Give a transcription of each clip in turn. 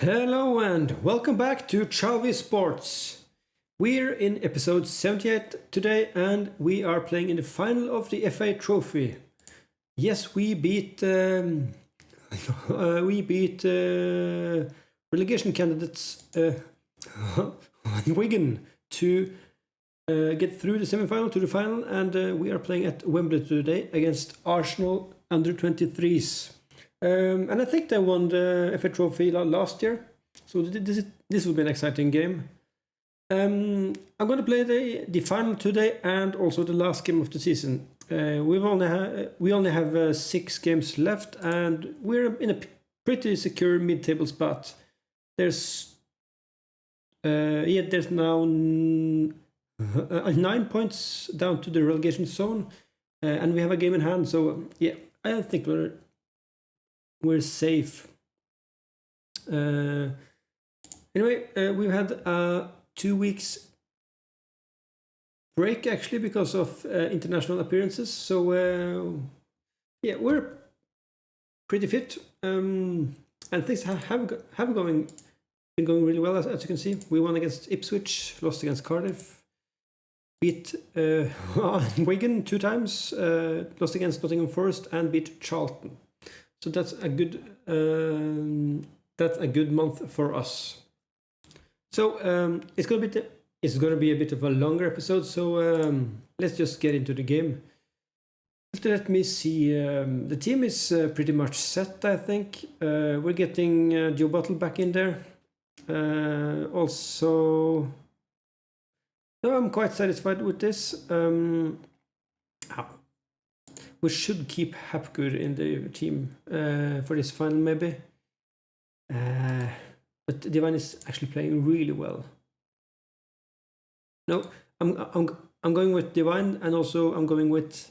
Hello and welcome back to Chalvey Sports. We're in episode 78 today and we are playing in the final of the FA Trophy. Yes, we beat relegation candidates Wigan to get through the semi-final to the final, and we are playing at Wembley today against Arsenal under 23s. And I think they won the FA Trophy last year, so this will be an exciting game. I'm going to play the final today and also the last game of the season. We only have 6 games left, and we're in a pretty secure mid-table spot. There's now 9 points down to the relegation zone, and we have a game in hand. So yeah, I think we're safe. Anyway, we've had 2 weeks break actually because of international appearances. So yeah, we're pretty fit, and things have been going really well, as you can see. We won against Ipswich, lost against Cardiff, beat Wigan 2 times, lost against Nottingham Forest, and beat Charlton. So that's a good month for us. So it's going to be a bit of a longer episode. So let's just get into the game. Let me see. The team is pretty much set, I think. We're getting Joe Buttle back in there. Also, no, I'm quite satisfied with this. We should keep Hapgood in the team for this final, maybe. But Devine is actually playing really well. No, I'm going with Devine, and also I'm going with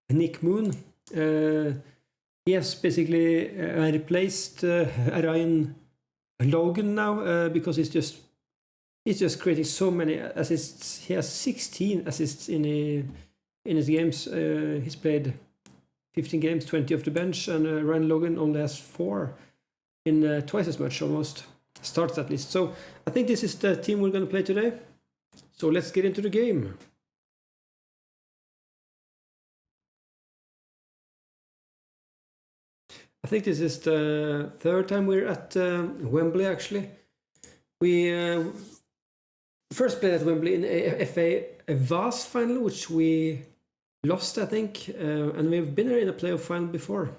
Nick Moon. He has basically replaced Ryan Logan now because he's just creating so many assists. He has 16 assists in his games. He's played 15 games, 20 off the bench, and Ryan Logan only has 4 in twice as much almost. Starts at least. So I think this is the team we're going to play today. So let's get into the game. I think this is the 3rd time we're at Wembley actually. We first played at Wembley in a FA Vase final, which we lost, I think, and we've been in a playoff final before.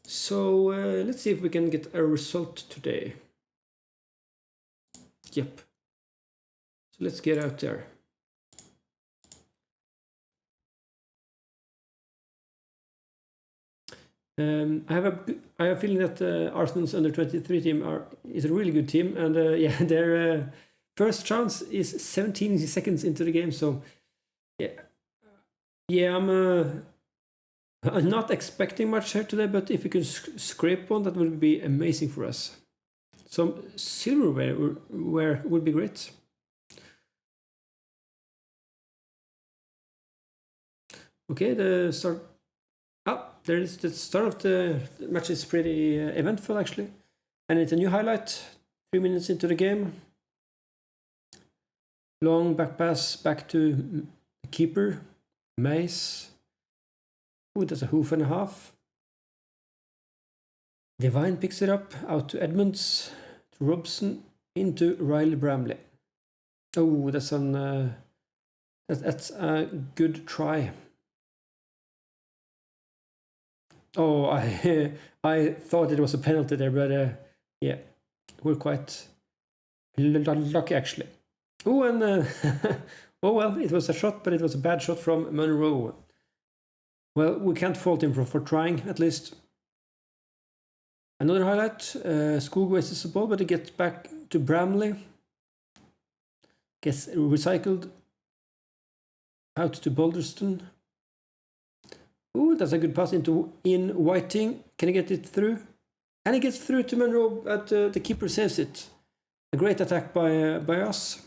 So let's see if we can get a result today. Yep. So let's get out there. I have a feeling that Arsenal's under 23 team is a really good team, and yeah, their first chance is 17 seconds into the game. So yeah, I'm not expecting much here today, but if we can scrape one, that would be amazing for us. Some silverware would be great. Okay, the start. There is the start of the match is pretty eventful actually, and it's a new highlight. 3 minutes into the game. Long back pass back to the keeper, Mace. Ooh, that's a hoof and a half. Devine picks it up, out to Edmonds, to Robson, into Riley Bramley. Oh, that's a good try. Oh, I thought it was a penalty there, but yeah, we're quite lucky actually. Oh, and oh well, it was a shot, but it was a bad shot from Monroe. Well, we can't fault him for trying, at least. Another highlight, Skog wastes the ball, but it gets back to Bramley. Gets recycled out to Balderston. Ooh, that's a good pass in Whiting. Can he get it through? And he gets through to Monroe, but the keeper saves it. A great attack by us.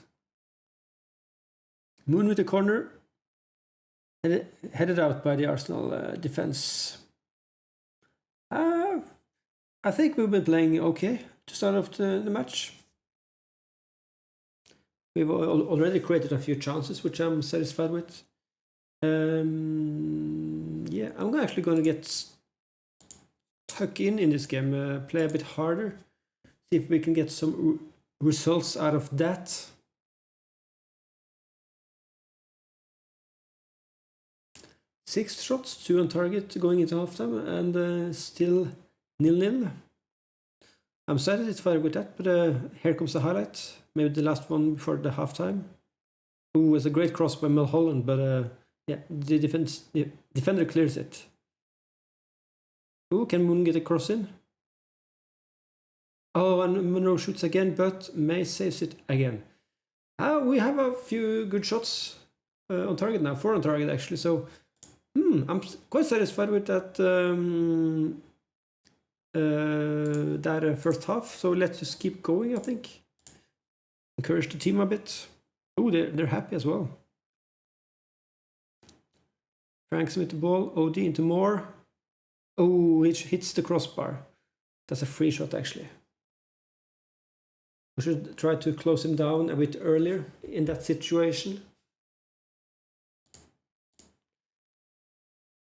Moon with the corner. Headed out by the Arsenal defense. I think we've been playing okay to start off the match. We've already created a few chances, which I'm satisfied with. Yeah, I'm actually going to get stuck in this game, play a bit harder, see if we can get some results out of that. Six shots, 2 on target going into halftime, and still 0-0. I'm satisfied with that, but here comes the highlight. Maybe the last one before the halftime. Ooh, it's a great cross by Mulholland, but yeah, the defender clears it. Ooh, can Moon get a cross in? Oh, and Monroe shoots again, but May saves it again. We have a few good shots on target now, 4 on target actually, so I'm quite satisfied with that first half. So let's just keep going, I think. Encourage the team a bit. Oh, they're happy as well. Franks with the ball. OD into Moore. Oh, it hits the crossbar. That's a free shot, actually. We should try to close him down a bit earlier in that situation.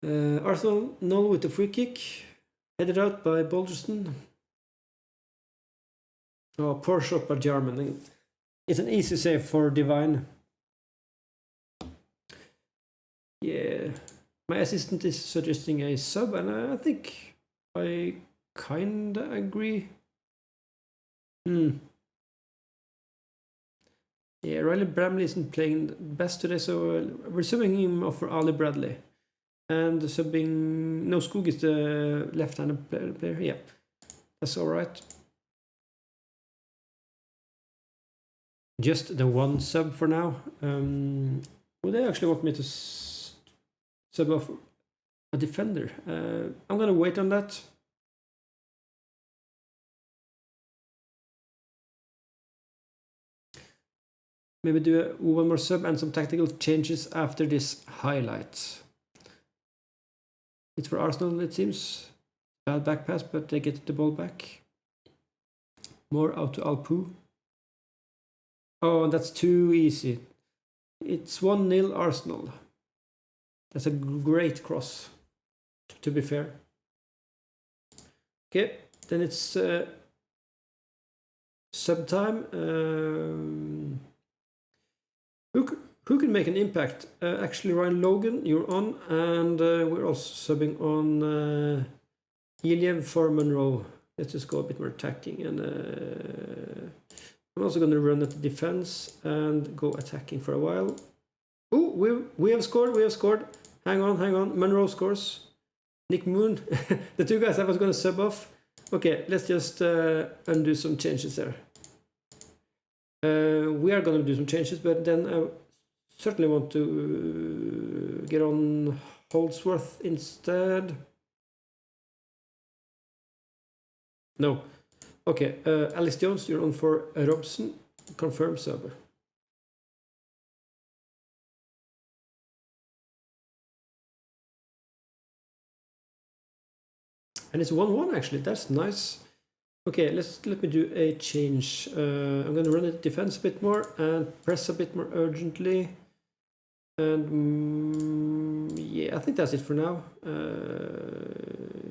Arsenal null with the free kick. Headed out by Balderston. Oh, poor shot by Jarman. It's an easy save for Devine. Yeah, my assistant is suggesting a sub, and I think I kinda agree. Yeah, Riley Bramley isn't playing best today, so we're subbing him off for Ali Bradley. And subbing... No, Skog is the left-handed player. Yeah, that's alright. Just the one sub for now. Would they actually want me to sub off a defender? I'm gonna wait on that. Maybe do one more sub and some tactical changes after this highlight. It's for Arsenal, it seems. Bad back pass, but they get the ball back. More out to Alpu. Oh, that's too easy. It's 1-0 Arsenal. That's a great cross, to be fair. Okay, then it's sub time. Who can make an impact? Actually, Ryan Logan, you're on, and we're also subbing on Iliev for Monroe. Let's just go a bit more attacking, and I'm also going to run at the defense and go attacking for a while. Oh, we have scored, Hang on, Monroe scores. Nick Moon, the two guys I was going to sub off. Okay, let's just undo some changes there. We are going to do some changes, but then I certainly want to get on Holdsworth instead. No. Okay, Alex Jones, you're on for Robson. Confirm sub. And it's 1-1 actually, that's nice. Okay, let me do a change. I'm going to run it defense a bit more and press a bit more urgently. And yeah, I think that's it for now.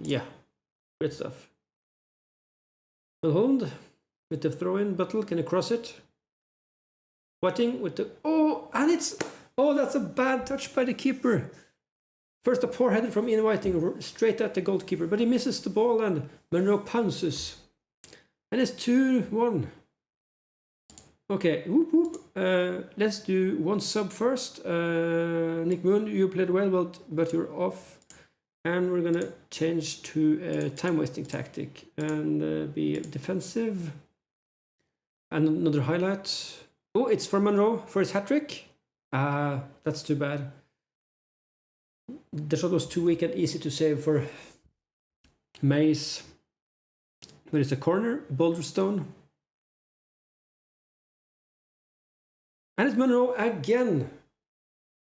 Yeah, great stuff. Hold with the throw-in. Buttle, can you cross it? Whiting with the... Oh, and it's... Oh, that's a bad touch by the keeper. First a poor header from Ian Whiting straight at the goalkeeper, but he misses the ball and Monroe pounces. And it's 2-1. Okay, whoop whoop. Let's do one sub first. Nick Moon, you played well, but you're off. And we're gonna change to a time-wasting tactic and be defensive. And another highlight. Oh, it's for Monroe for his hat-trick. That's too bad. The shot was too weak and easy to save for Mays. But it's a corner, Boulderstone. And it's Monroe again.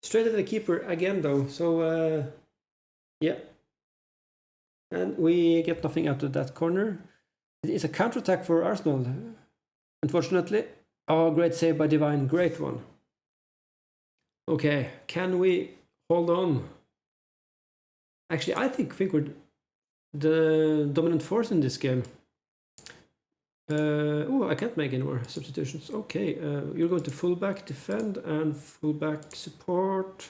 Straight at the keeper again though. So yeah. And we get nothing out of that corner. It's a counter-attack for Arsenal, unfortunately. Oh, great save by Devine, great one. Okay, can we hold on? Actually, I think we're the dominant force in this game. I can't make any more substitutions. Okay, you're going to fullback defend and fullback support.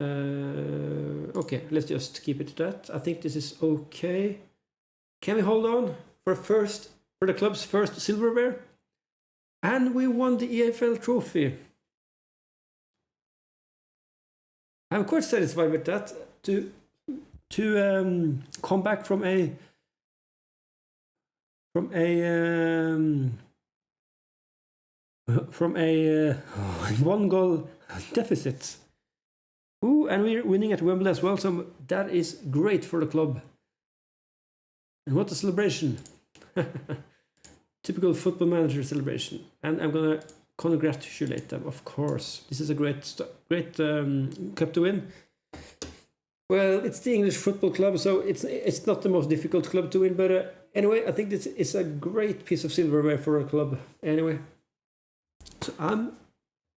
Okay, let's just keep it to that. I think this is okay. Can we hold on for the club's first silverware? And we won the EFL trophy. I'm quite satisfied with that. To come back from a 1-goal deficit. Ooh, and we're winning at Wembley as well, so that is great for the club. And what a celebration! Typical football manager celebration. And I'm gonna congratulate them, of course. This is a great cup to win. Well, it's the English Football Club, so it's not the most difficult club to win, but anyway, I think this is a great piece of silverware for a club. Anyway, so I'm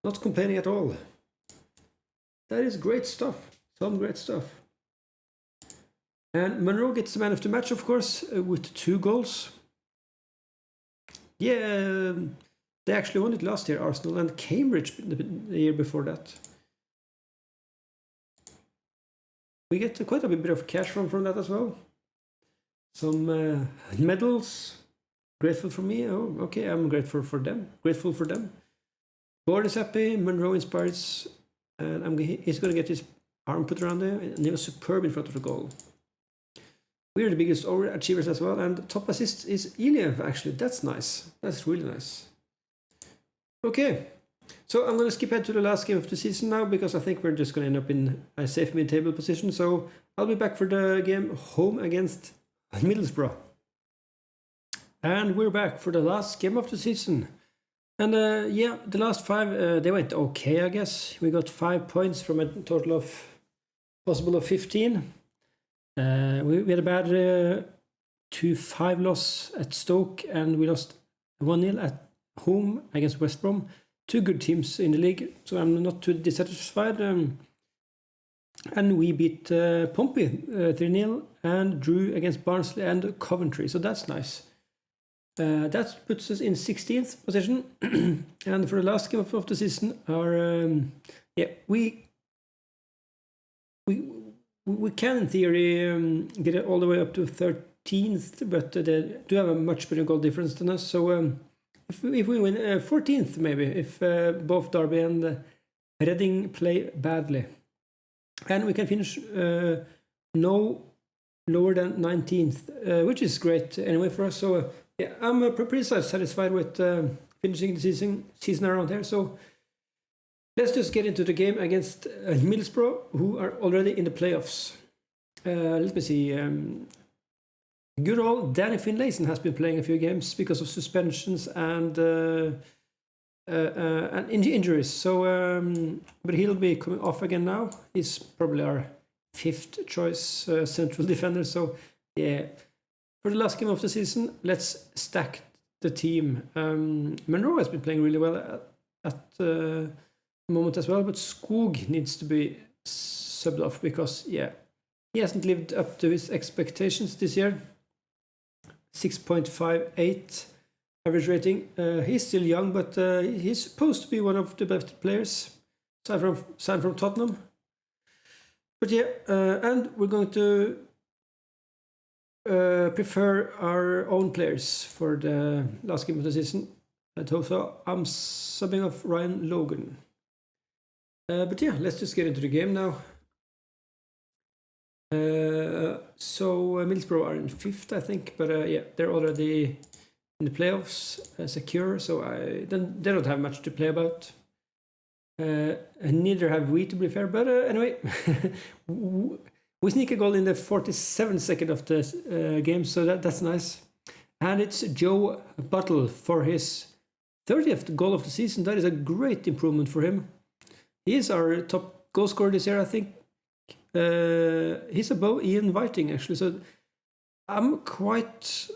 not complaining at all. That is great stuff. Some great stuff. And Monroe gets the man of the match, of course, with 2 goals. Yeah, they actually won it last year, Arsenal, and Cambridge the year before that. We get quite a bit of cash from that as well. Some medals. Grateful for me. Oh, okay, I'm grateful for them. Grateful for them. Board is happy. Monroe inspires. And he's going to get his arm put around there. And he was superb in front of the goal. We're the biggest overachievers as well. And top assist is Iliev, actually. That's nice. That's really nice. Okay. So I'm going to skip ahead to the last game of the season now, because I think we're just going to end up in a safe mid-table position. So I'll be back for the game home against Middlesbrough. And we're back for the last game of the season. And yeah, the last 5, they went okay, I guess. We got 5 points from a total of possible of 15. We had a bad 2-5 loss at Stoke, and we lost 1-0 at home against West Brom. 2 good teams in the league, so I'm not too dissatisfied. And we beat Pompey 3-0 and drew against Barnsley and Coventry, so that's nice. That puts us in 16th position. And for the last game of the season, we can in theory get it all the way up to 13th, but they do have a much better goal difference than us. So if we win 14th, maybe, if both Derby and Reading play badly, and we can finish no lower than 19th, which is great anyway for us. So yeah, I'm pretty satisfied with finishing the season around here. So let's just get into the game against Middlesbrough, who are already in the playoffs. Let me see. Good old Danny Finlayson has been playing a few games because of suspensions and injuries. So, but he'll be coming off again now. He's probably our 5th choice central defender. So, yeah. For the last game of the season, let's stack the team. Monroe has been playing really well at the moment as well, but Skog needs to be subbed off because, yeah, he hasn't lived up to his expectations this year. 6.58 average rating. He's still young, but he's supposed to be one of the best players, signed from Tottenham. But yeah, and we're going to prefer our own players for the last game of the season. So I'm subbing off Ryan Logan. But yeah, let's just get into the game now. So Middlesbrough are in 5th, I think, but yeah, they're already in the playoffs, secure, so they don't have much to play about. And neither have we, to be fair, but anyway, we sneak a goal in the 47th second of the game, so that's nice. And it's Joe Buttle for his 30th goal of the season. That is a great improvement for him. He is our top goal scorer this year, I think. He's above Ian Whiting, actually, so I'm quite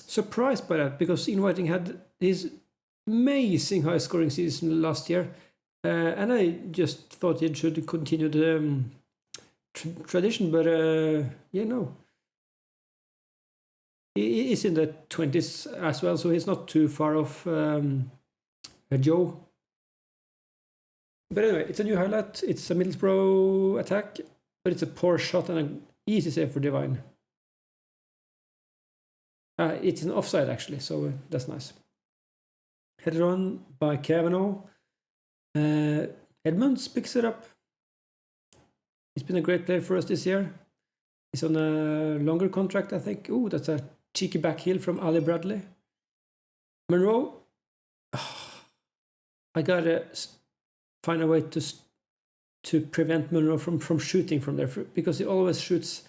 surprised by that because Inviting had his amazing high scoring season last year, and I just thought it should continue the tradition, but no. He is in the 20s as well, so he's not too far off Joe. But anyway, it's a new highlight. It's a Middlesbrough attack, but it's a poor shot and an easy save for Devine. It's an offside actually, so that's nice. Headed on by Kavanagh. Edmunds picks it up. He's been a great player for us this year. He's on a longer contract, I think. Oh, that's a cheeky back heel from Ali Bradley. Monroe. I gotta find a way to prevent Monroe from shooting from there because he always shoots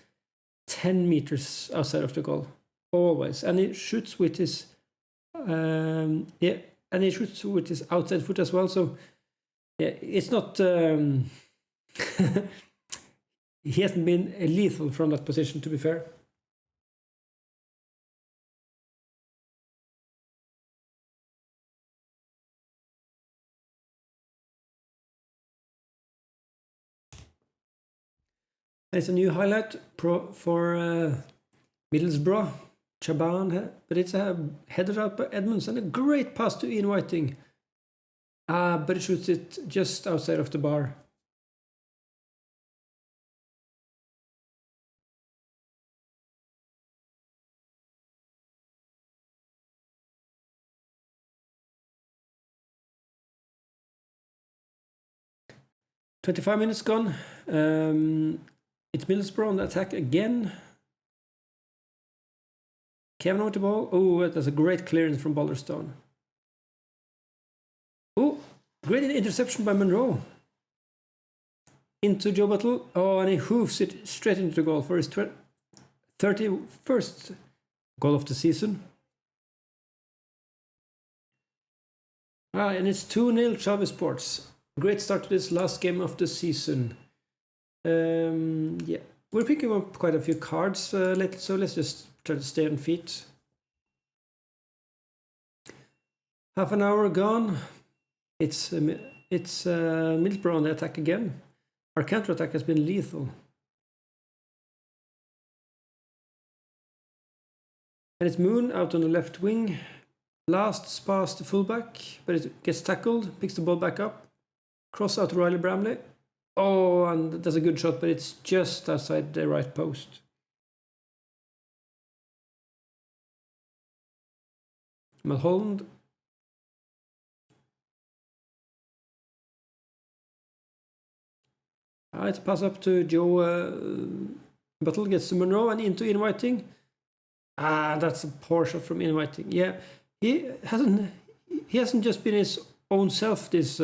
10 meters outside of the goal. Always. And he shoots with his and he shoots with his outside foot as well. So yeah, it's not he hasn't been lethal from that position, to be fair. It's a new highlight for Middlesbrough. Chaban, but it's a headed out by Edmunds and a great pass to Ian Whiting. But he shoots it just outside of the bar. "25 minutes gone. It's Middlesbrough on the attack again. Kavanagh with the ball. Oh, that's a great clearance from Balderstone. Oh, great interception by Monroe. Into Joe Buttle. Oh, and he hoofs it straight into the goal for his 31st goal of the season. And it's 2-0 Chalvey Sports. Great start to this last game of the season. Yeah, we're picking up quite a few cards lately, so let's just try to stay on feet. Half an hour gone. It's Middlesbrough on the attack again. Our counter-attack has been lethal. And it's Moon out on the left wing. Blasts past the fullback, but it gets tackled, picks the ball back up. Cross out to Riley Bramley. Oh, and that's a good shot, but it's just outside the right post. Mulholland. It's a pass up to Joe Buttle, gets to Monroe and into Ian Whiting. That's a poor shot from Ian Whiting. Yeah, he hasn't just been his own self this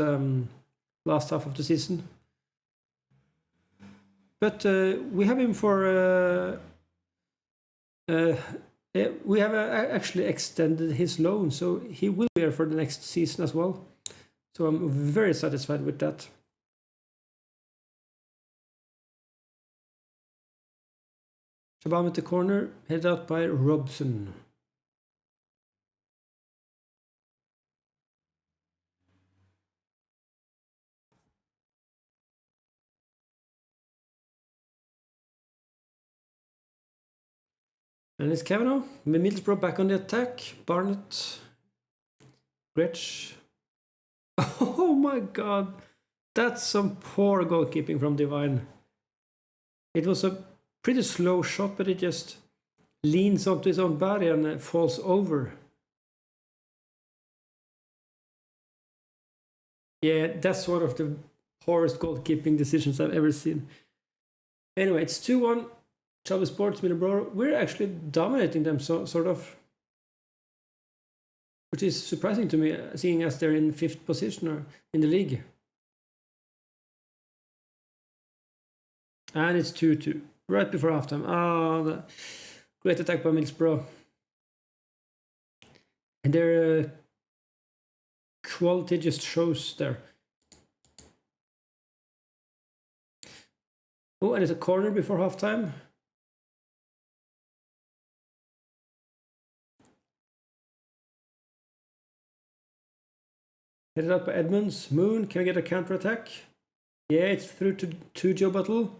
last half of the season. But we have him for we have actually extended his loan, so he will be here for the next season as well. So I'm very satisfied with that. Shaban at the corner, headed out by Robson. And it's Kavanagh. Middlesbrough back on the attack. Barnett. Gretsch. Oh my god. That's some poor goalkeeping from Devine. It was a pretty slow shot, but it just leans onto his own body and falls over. Yeah, that's one of the poorest goalkeeping decisions I've ever seen. Anyway, it's 2-1. Chalvey Sports, Middlesbrough. We're actually dominating them, sort of. Which is surprising to me, seeing as they're in 5th position or in the league. And it's 2-2. Right before halftime. The great attack by Middlesbrough. And their quality just shows there. Oh, and it's a corner before halftime. Headed out by Edmonds. Moon, can we get a counter-attack? Yeah, it's through to Joe Buttle.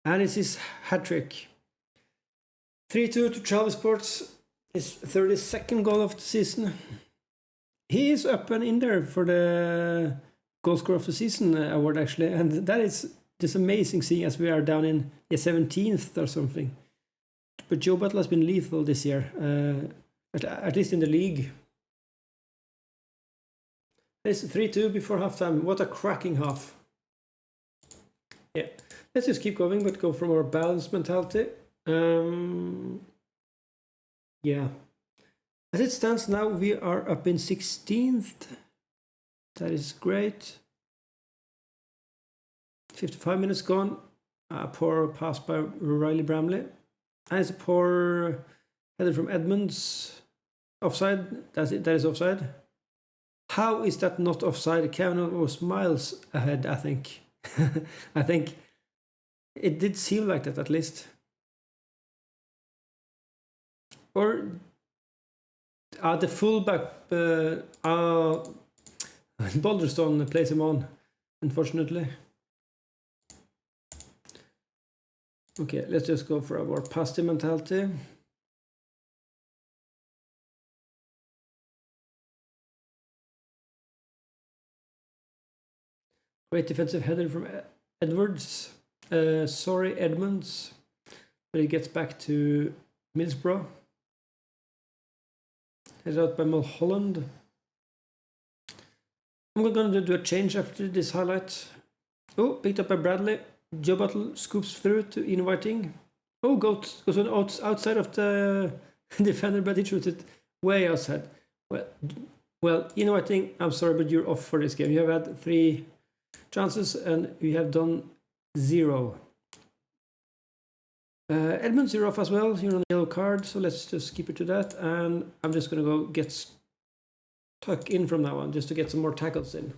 And it's his hat-trick. 3-2 to Chalvey Sports. His 32nd goal of the season. He is up and in there for the goal scorer of the season award, actually. And that is just amazing seeing as we are down in 17th or something. But Joe Buttle has been lethal this year, at least in the league. It's 3-2 before halftime. What a cracking half. Yeah, let's just keep going, but go from our balanced mentality. Yeah. As it stands now, we are up in 16th. That is great. 55 minutes gone. A poor pass by Riley Bramley. And it's a poor header from Edmonds. Offside. That's it. That is offside. How is that not offside? Kevin was miles ahead, I think. I think it did seem like that at least. Or the fullback, Boulderstone plays him on, unfortunately. Okay, let's just go for our pasty mentality. Great defensive header from Edwards. Sorry, Edmonds. But he gets back to Middlesbrough. Headed out by Mulholland. I'm going to do a change after this highlight. Oh, picked up by Bradley. Joe Buttle scoops through to Ian Whiting. Oh, goes on outside of the defender, but he shoots it way outside. Well, Ian Whiting, I'm sorry, but you're off for this game. You have had 3 chances and you have done 0. Edmonds, you're off as well. You're on a yellow card, so let's just keep it to that. And I'm just going to go get stuck in from now on, just to get some more tackles in.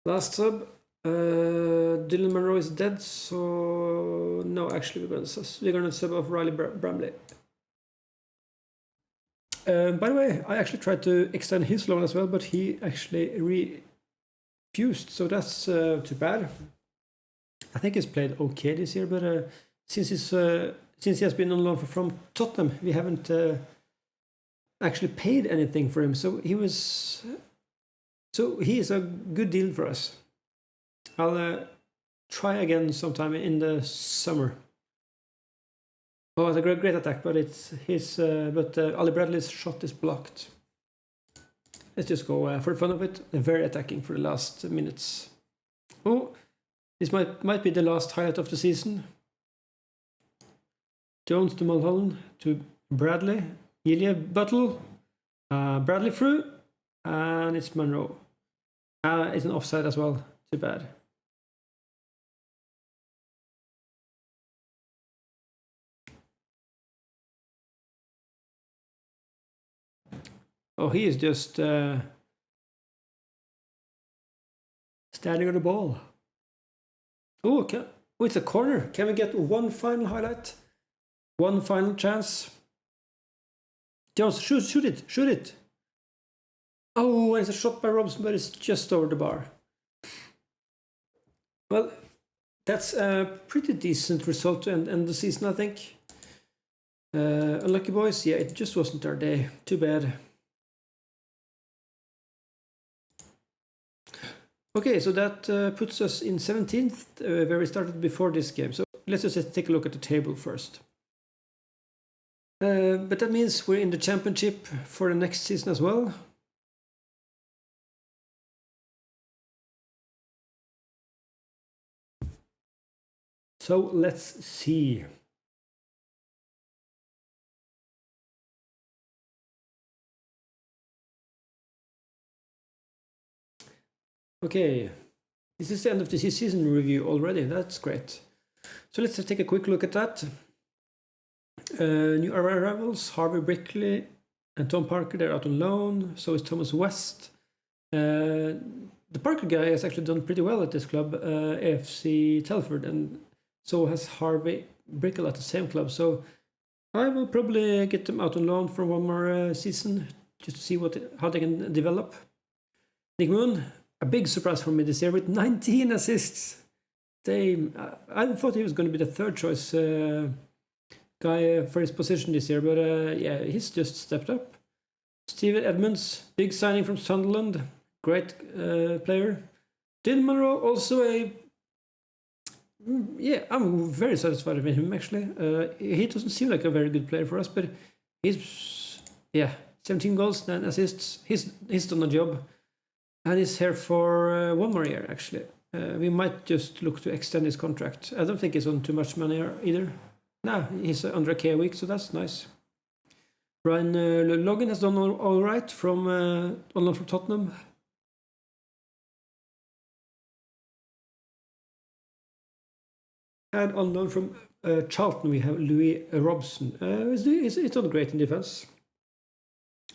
Last sub. Dylan Monroe is dead, so no, actually we're going to sub off Riley Bramley. By the way, I actually tried to extend his loan as well, but he actually refused, so that's too bad. I think he's played okay this year, but since he has been on loan from Tottenham, we haven't actually paid anything for him. So he is a good deal for us. I'll try again sometime in the summer. Oh, it's a great attack, but it's his. Ali Bradley's shot is blocked. Let's just go for the fun of it. Very attacking for the last minutes. Oh, this might be the last highlight of the season. Jones to Mulholland to Bradley. Ilya Buttle. Bradley through, and it's Monroe. It's an offside as well. Too bad. Oh, he is just standing on the ball. Oh, it's a corner. Can we get one final highlight? One final chance? Jones, shoot it. Oh, it's a shot by Robson, but it's just over the bar. Well, that's a pretty decent result to end the season, I think. Unlucky boys, yeah, it just wasn't our day. Too bad. Okay, so that puts us in 17th, where we started before this game. So let's just take a look at the table first. But that means we're in the championship for the next season as well. So let's see. Okay, this is the end of the season review already. That's great. So let's just take a quick look at that. New arrivals, Harvey Brickley and Tom Parker, they're out on loan. So is Thomas West. The Parker guy has actually done pretty well at this club, AFC Telford, and So has Harvey Brickell at the same club. So I will probably get them out on loan for one more season just to see how they can develop. Nick Moon, a big surprise for me this year with 19 assists. I thought he was going to be the third choice guy for his position this year, but yeah, he's just stepped up. Steven Edmonds, big signing from Sunderland, great player. Dylan Monroe, also I'm very satisfied with him actually. He doesn't seem like a very good player for us, but he's 17 goals, 9 assists. He's done a job, and he's here for one more year actually. We might just look to extend his contract. I don't think he's on too much money either. Nah, he's under a K a week, so that's nice. Brian Logan has done all right from Tottenham. And on loan from Charlton, we have Louis Robson. He's done great in defense.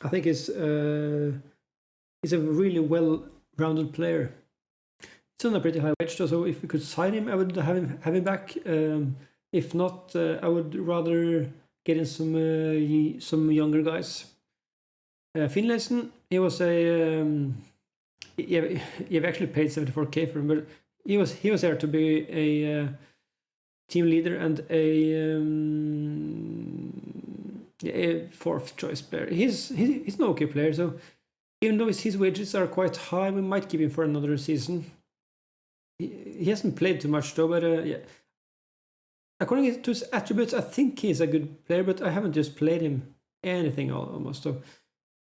I think he's a really well-rounded player. He's on a pretty high wage, so if we could sign him, I would have him back. If not, I would rather get in some younger guys. Finlayson, he was you've actually paid 74k for him, but he was there to be a team leader and a fourth choice player. He's an okay player, so even though his wages are quite high, we might keep him for another season. He hasn't played too much though, but yeah. According to his attributes, I think he's a good player, but I haven't just played him anything almost. So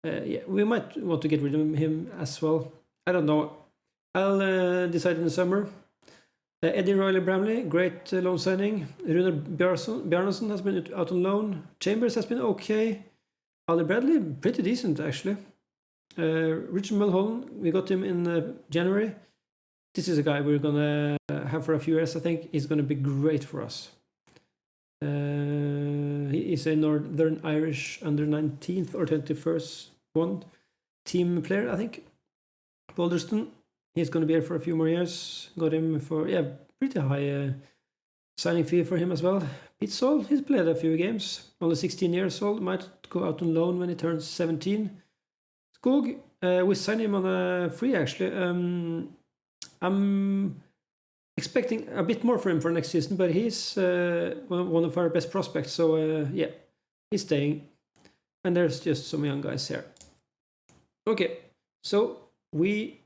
yeah, we might want to get rid of him as well. I don't know. I'll decide in the summer. Eddie Riley Bramley, great loan signing. Runar Bjarnason has been out on loan. Chambers has been okay. Ali Bradley, pretty decent actually. Richard Mulholland, we got him in January. This is a guy we're gonna have for a few years. I think he's gonna be great for us. He is a Northern Irish under 19th or 21st one team player, I think. Balderston, he's going to be here for a few more years. Got him for pretty high signing fee for him as well. Pete Saul, he's played a few games. Only 16 years old, might go out on loan when he turns 17. Skog, we signed him on a free actually. I'm expecting a bit more for him for next season, but he's one of our best prospects. So yeah, he's staying. And there's just some young guys here. Okay, so we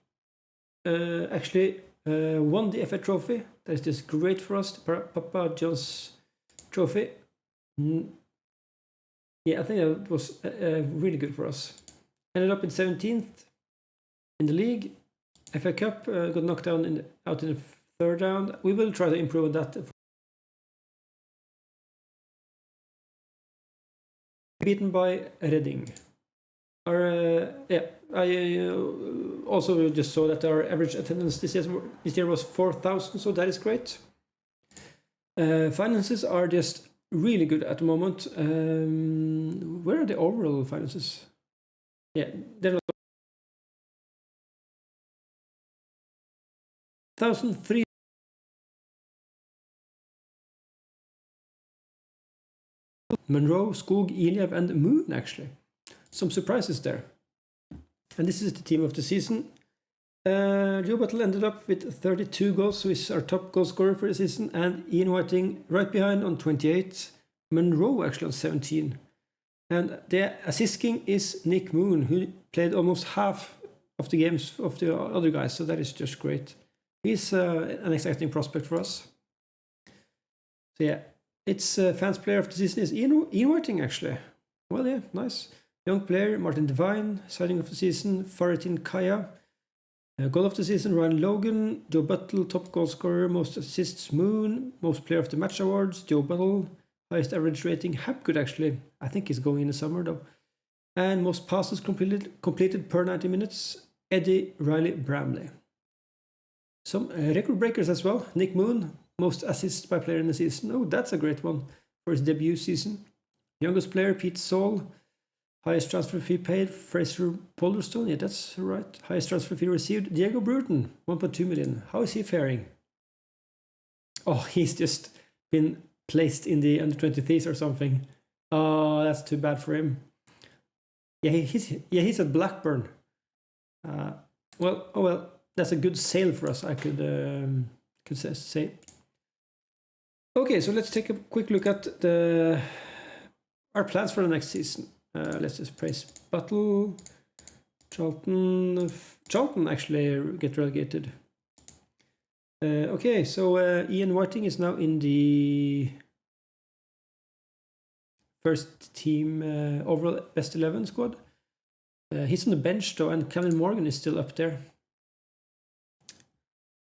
actually won the FA Trophy. That is just great for us, the Papa John's Trophy. Yeah, I think that was really good for us. Ended up in 17th in the league. FA Cup got knocked down out in the third round. We will try to improve on that. Beaten by Reading. I also just saw that our average attendance this year was 4,000, so that is great. Finances are just really good at the moment. Where are the overall finances? Yeah, they're not 1,003. Monroe, Skog, Iliev, and Moon actually. Some surprises there. And this is the team of the season. Joe Buttle ended up with 32 goals, so he's our top goal scorer for the season. And Ian Whiting right behind on 28. Monroe actually on 17. And the assist king is Nick Moon, who played almost half of the games of the other guys. So that is just great. He's an exciting prospect for us. So yeah, it's fans player of the season is Ian Whiting actually. Well, yeah, nice. Young player, Martin Devine, signing of the season, Faritin Kaya. Goal of the season, Ryan Logan. Joe Buttle, top goal scorer, most assists, Moon. Most player of the match awards, Joe Buttle. Highest average rating, Hapgood actually. I think he's going in the summer though. And most passes completed per 90 minutes, Eddie Riley Bramley. Some record breakers as well. Nick Moon, most assists by player in the season. Oh, that's a great one for his debut season. Youngest player, Pete Saul. Highest transfer fee paid, Fraser Polderstone. Yeah, that's right. Highest transfer fee received, Diego Bruton, 1.2 million. How is he faring? Oh, he's just been placed in the under-23s or something. Oh, that's too bad for him. Yeah, he's at Blackburn. Well, that's a good sale for us, I could say. Okay, so let's take a quick look at our plans for the next season. Let's just praise Battle. Charlton actually get relegated. Okay, so Ian Whiting is now in the first team overall best 11 squad. He's on the bench though, and Kevin Morgan is still up there.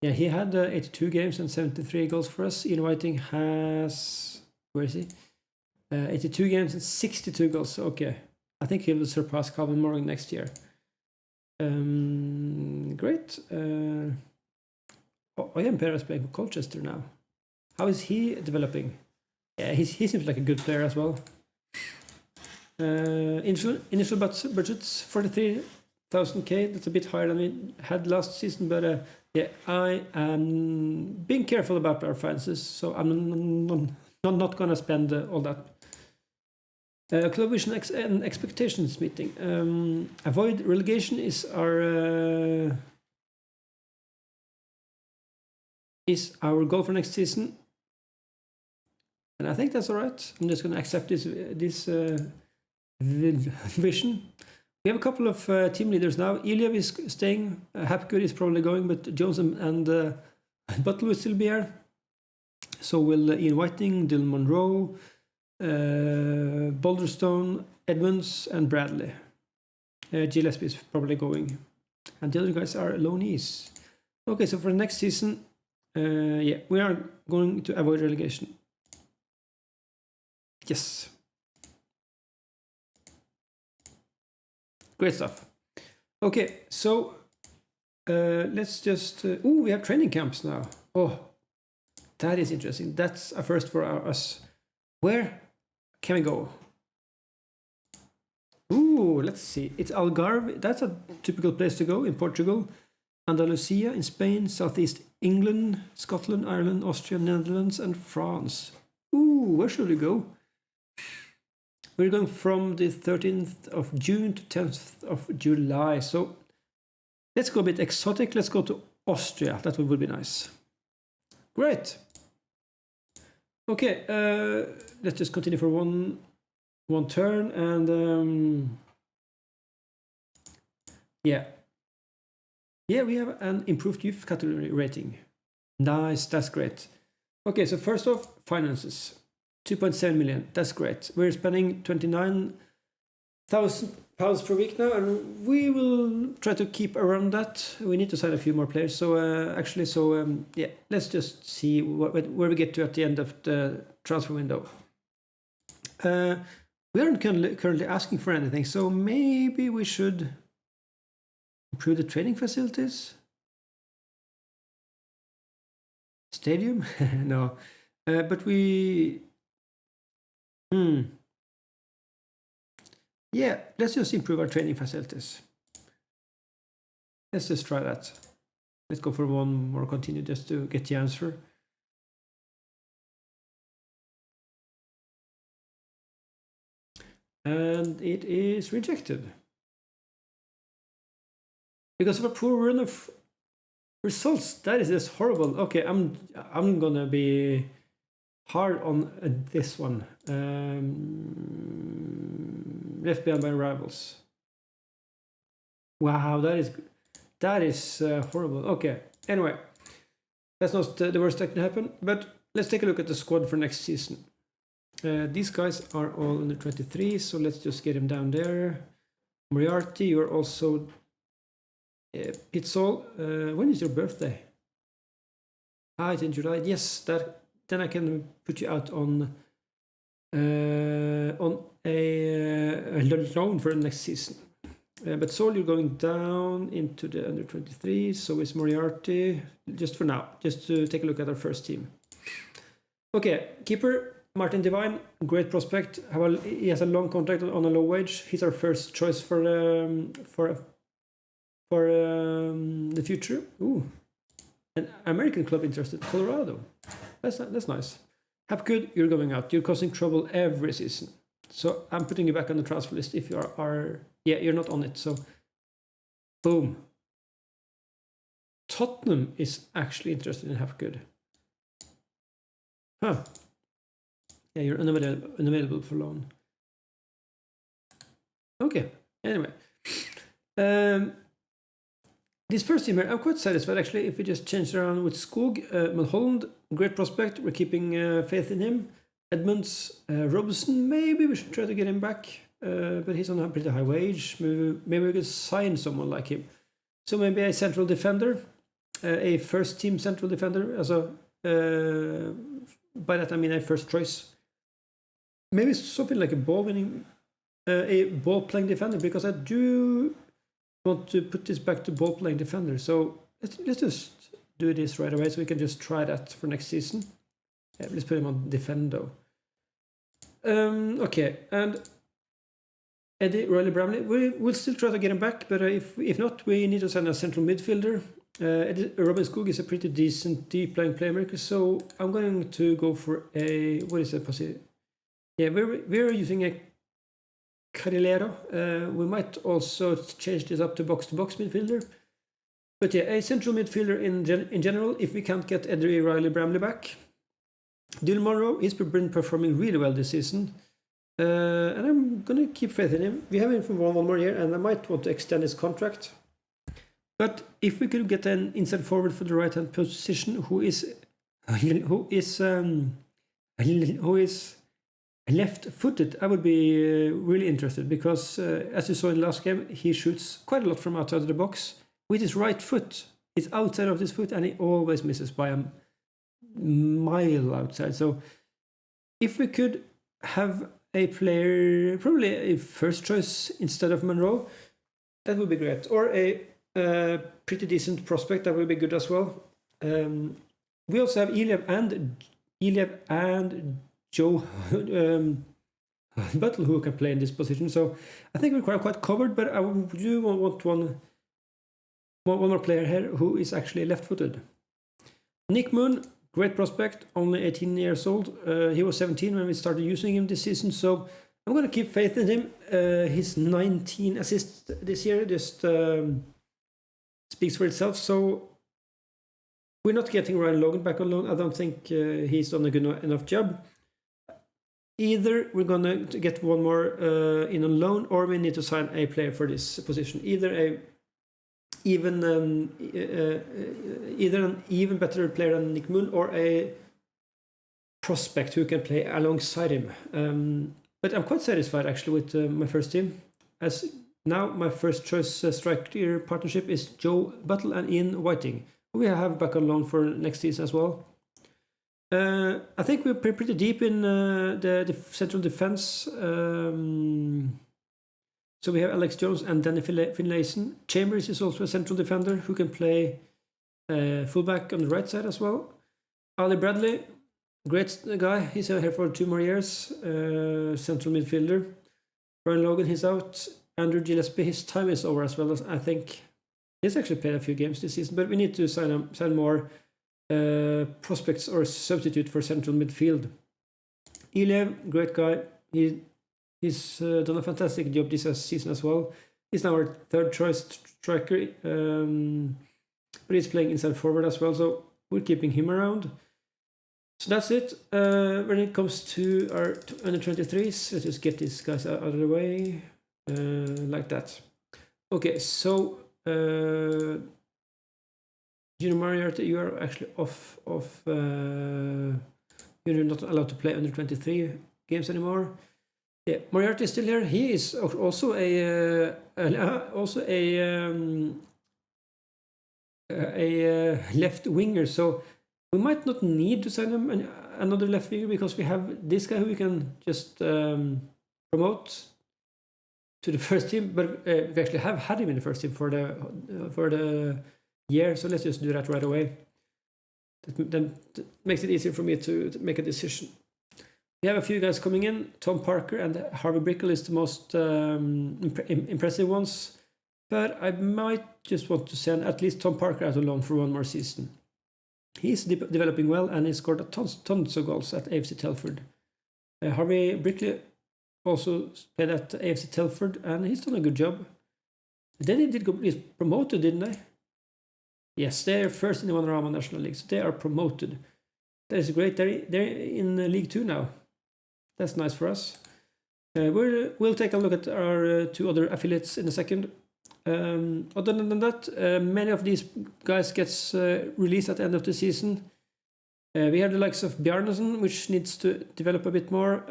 Yeah, he had 82 games and 73 goals for us. Ian Whiting has, where is he? 82 games and 62 goals. Okay, I think he will surpass Kevin Morgan next year. Great. Ian Perez playing for Colchester now. How is he developing? Yeah, he seems like a good player as well. Initial budgets 43,000k. That's a bit higher than we had last season, but yeah, I am being careful about our finances, so I'm not gonna spend all that. Club vision and expectations meeting. Avoid relegation is our goal for next season, and I think that's all right. I'm just gonna accept this vision. We have a couple of team leaders now. Iliev is staying. Hapgood is probably going, but Jones and Butler will still be here. So will Ian Whiting, Dylan Monroe, Boulderstone, Edmonds, and Bradley. Gillespie is probably going. And the other guys are loanees. Okay, so for the next season, yeah, we are going to avoid relegation. Yes. Great stuff. Okay, so let's just... we have training camps now. Oh, that is interesting. That's a first for us. Where can we go? Ooh, let's see. It's Algarve. That's a typical place to go in Portugal. Andalusia in Spain, Southeast England, Scotland, Ireland, Austria, Netherlands, and France. Ooh, where should we go? We're going from the 13th of June to 10th of July. So let's go a bit exotic. Let's go to Austria. That would be nice. Great. Okay, let's just continue for one turn. And yeah, we have an improved youth category rating. Nice, that's great. Okay, so first off, finances. 2.7 million, that's great. We're spending £29,000 per week now, and we will try to keep around that. We need to sign a few more players. So yeah, let's just see where we get to at the end of the transfer window. We aren't currently asking for anything, so maybe we should improve the training facilities. Stadium? No, but we... Yeah, let's just improve our training facilities. Let's just try that. Let's go for one more continue just to get the answer. And it is rejected. Because of a poor run of results. That is just horrible. Okay, I'm gonna be hard on this one. Left behind by rivals. Wow, that is horrible. Okay, anyway, that's not the worst that can happen. But let's take a look at the squad for next season. These guys are all under 23, so let's just get him down there. Moriarty, you're also Pitzol. When is your birthday? It's in July. Yes, then I can put you out on a loan for the next season. But Sol, you're going down into the under 23. So is Moriarty. Just for now, just to take a look at our first team. Okay, keeper Martin Devine, great prospect. He has a long contract on a low wage. He's our first choice for the future. Ooh, an American club interested, Colorado. That's nice. Hapgood, you're going out. You're causing trouble every season. So I'm putting you back on the transfer list if you are yeah, you're not on it. So boom. Tottenham is actually interested in Hapgood. Huh. Yeah, you're unavailable for loan. Okay, anyway. This first team here, I'm quite satisfied actually if we just change around with Skog. Mulholland, great prospect, we're keeping faith in him. Edmonds, Robson, maybe we should try to get him back, but he's on a pretty high wage. Maybe we could sign someone like him. So maybe a central defender, a first team central defender, by that I mean a first choice. Maybe something like a ball-playing defender, because I do want to put this back to ball-playing defender. So let's just do this right away, so we can just try that for next season. Yeah, let's put him on defendo. Okay, and Eddie Riley Bramley, we'll still try to get him back, but if not, we need to send a central midfielder. Robin Skog is a pretty decent deep-lying playmaker, so I'm going to go for a, what is it? Yeah, we're using a Carrilero. We might also change this up to box-to-box midfielder. But yeah, a central midfielder in general, if we can't get Eddie Riley Bramley back. Dylan Monroe, he's been performing really well this season. And I'm going to keep faith in him. We have him for one more year, and I might want to extend his contract. But if we could get an inside forward for the right-hand position who is left-footed, I would be really interested, because as you saw in the last game, he shoots quite a lot from outside of the box with his right foot. He's outside of his foot, and he always misses by a mile outside. So if we could have a player, probably a first choice instead of Monroe, that would be great. Or a pretty decent prospect, that would be good as well. We also have Iliev and Joe Buttle who can play in this position. So I think we're quite covered, but I do want one more player here who is actually left-footed. Nick Moon, great prospect, only 18 years old. He was 17 when we started using him this season, so I'm going to keep faith in him. His 19 assists this year just speaks for itself. So we're not getting Ryan Logan back on loan. I don't think he's done a good enough job. Either we're going to get one more in on loan, or we need to sign a player for this position. Either an even better player than Nick Moon, or a prospect who can play alongside him. But I'm quite satisfied actually with my first team. As now my first choice striker partnership is Joe Buttle and Ian Whiting, who we have back on loan for next season as well. I think we're pretty deep in the central defense. So we have Alex Jones and Danny Finlayson. Chambers is also a central defender who can play fullback on the right side as well. Ali Bradley, great guy. He's here for 2 more years. Central midfielder. Brian Logan, he's out. Andrew Gillespie, his time is over as well. As I think he's actually played a few games this season, but we need to sign more prospects or substitute for central midfield. Iliev, great guy. He's done a fantastic job this season as well. He's now our third choice striker, but he's playing inside forward as well, so we're keeping him around. So that's it. When it comes to our under 23s, let's just get these guys out of the way, like that. Okay, so Junior Moriarty, you are actually off. You're not allowed to play under 23 games anymore. Yeah, Moriarty is still here. He is also a left winger. So we might not need to sign him another left winger, because we have this guy who we can just promote to the first team. But we actually have had him in the first team for the year. So let's just do that right away. That makes it easier for me to make a decision. We have a few guys coming in. Tom Parker and Harvey Brickle is the most impressive ones. But I might just want to send at least Tom Parker out on loan for one more season. He's developing well, and he scored tons of goals at AFC Telford. Harvey Brickley also played at AFC Telford, and he's done a good job. Then he did get promoted, didn't they? Yes, they're first in the Vanarama National League, so they are promoted. That is great. They're in League 2 now. That's nice for us. We'll take a look at our 2 other affiliates in a second. Other than that, many of these guys gets released at the end of the season. We have the likes of Bjarnason, which needs to develop a bit more.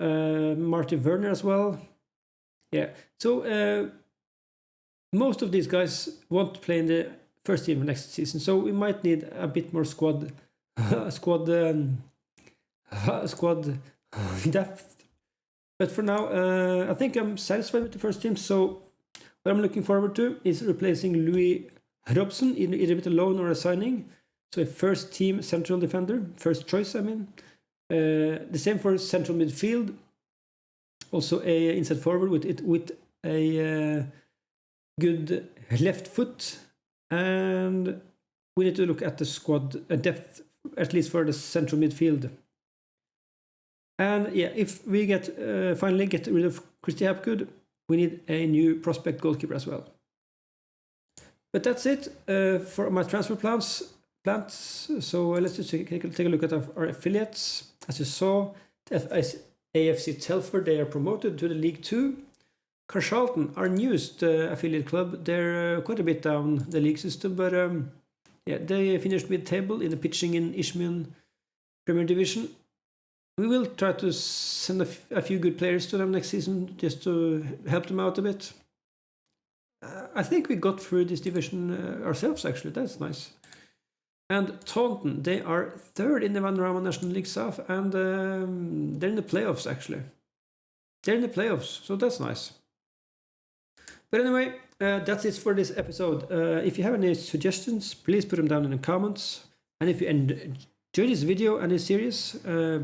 Marty Werner as well. Yeah, so most of these guys want to play in the first team next season, so we might need a bit more squad depth. But for now, I think I'm satisfied with the first team. So what I'm looking forward to is replacing Louis Robson, either with a loan or a signing. So a first team central defender, first choice, I mean. The same for central midfield. Also a inside forward with a good left foot. And we need to look at the squad depth, at least for the central midfield. And yeah, if we finally get rid of Christy Hapgood, we need a new prospect goalkeeper as well. But that's it for my transfer plans. So let's just take a look at our affiliates. As you saw, AFC Telford, they are promoted to the League 2. Carshalton, our newest affiliate club, they're quite a bit down the league system, but yeah, they finished mid-table in the pitching in Isthmian Premier Division. We will try to send a few good players to them next season just to help them out a bit. I think we got through this division ourselves, actually. That's nice. And Taunton, they are 3rd in the Vanarama National League South, and they're in the playoffs, actually. They're in the playoffs, so that's nice. But anyway, that's it for this episode. If you have any suggestions, please put them down in the comments. And if you enjoy this video and this series,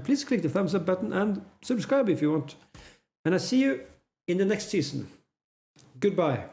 please click the thumbs up button and subscribe if you want. And I see you in the next season. Goodbye.